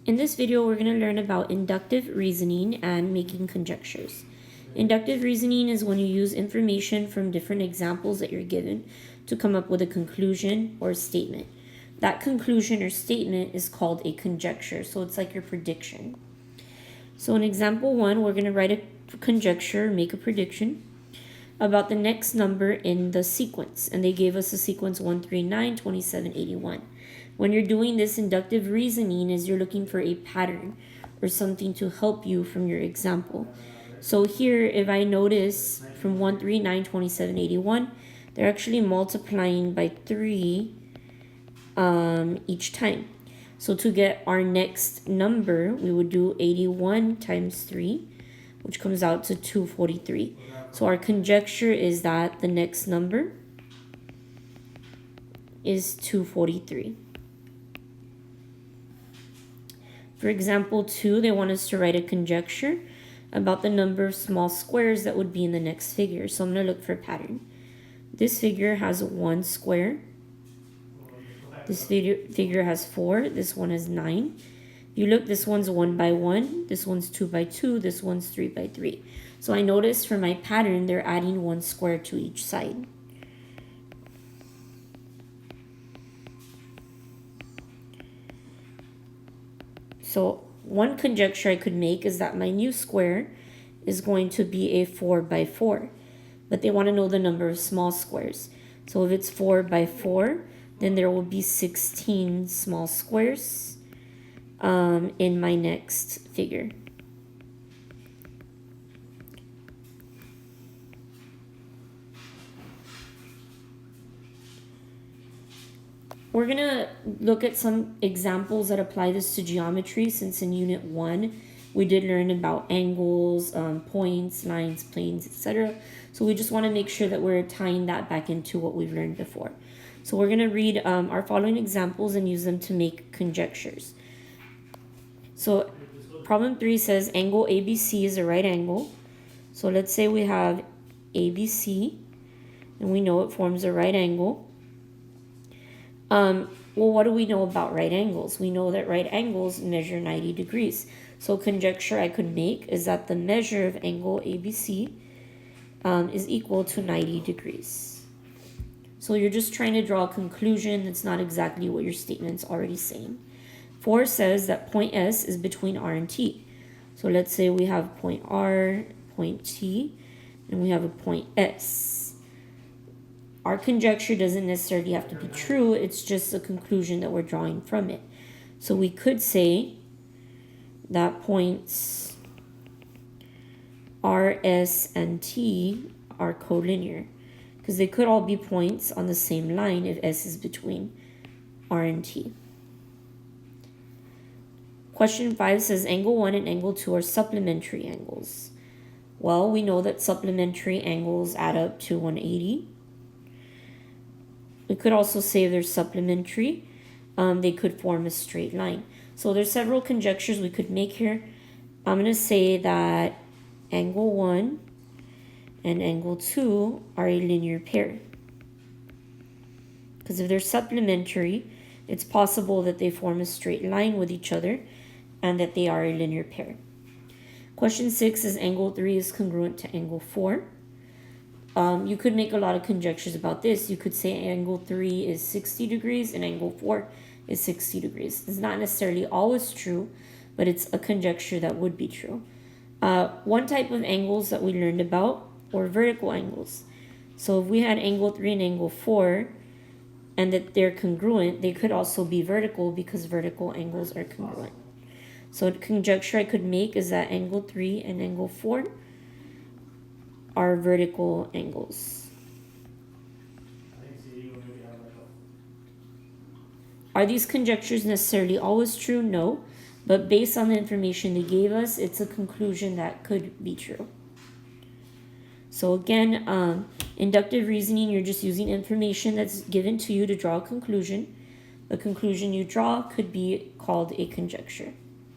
In this video, we're going to learn about inductive reasoning and making conjectures. Inductive reasoning is when you use information from different examples that you're given to come up with a conclusion or statement. That conclusion or statement is called a conjecture, so it's like your prediction. So in example 1, we're going to write a conjecture, make a prediction about the next number in the sequence, and they gave us the sequence 139, 27, 81. When you're doing this inductive reasoning is you're looking for a pattern or something to help you from your example. So here, if I notice from 139, 27, 81, they're actually multiplying by 3 each time. So to get our next number, we would do 81 times 3, which comes out to 243. So our conjecture is that the next number is 243. For example 2, they want us to write a conjecture about the number of small squares that would be in the next figure. So I'm going to look for a pattern. This figure has 1 square. This figure has 4. This one has 9. If you look, this one's 1 by 1. This one's 2 by 2. This one's 3 by 3. So I notice for my pattern, they're adding 1 square to each side. So one conjecture I could make is that my new square is going to be a 4 by 4. But they want to know the number of small squares. So if it's 4 by 4, then there will be 16 small squares in my next figure. We're going to look at some examples that apply this to geometry, since in Unit 1 we did learn about angles, points, lines, planes, etc. So we just want to make sure that we're tying that back into what we've learned before. So we're going to read our following examples and use them to make conjectures. So problem 3 says angle ABC is a right angle. So let's say we have ABC, and we know it forms a right angle. Well, what do we know about right angles? We know that right angles measure 90 degrees. So conjecture I could make is that the measure of angle ABC is equal to 90 degrees. So you're just trying to draw a conclusion that's not exactly what your statement's already saying. 4 says that point S is between R and T. So let's say we have point R, point T, and we have a point S. Our conjecture doesn't necessarily have to be true, it's just a conclusion that we're drawing from it. So we could say that points R, S, and T are collinear, because they could all be points on the same line if S is between R and T. Question 5 says angle 1 and angle 2 are supplementary angles. Well, we know that supplementary angles add up to 180. We could also say if they're supplementary, they could form a straight line. So there's several conjectures we could make here. I'm going to say that angle 1 and angle 2 are a linear pair. Because if they're supplementary, it's possible that they form a straight line with each other and that they are a linear pair. Question 6 is angle 3 is congruent to angle 4. You could make a lot of conjectures about this. You could say angle 3 is 60 degrees and angle 4 is 60 degrees. It's not necessarily always true, but it's a conjecture that would be true. One type of angles that we learned about were vertical angles. So if we had angle 3 and angle 4 and that they're congruent, they could also be vertical because vertical angles are congruent. So the conjecture I could make is that angle 3 and angle 4 are vertical angles. Are these conjectures necessarily always true? No. But based on the information they gave us, it's a conclusion that could be true. So again, inductive reasoning, you're just using information that's given to you to draw a conclusion. The conclusion you draw could be called a conjecture.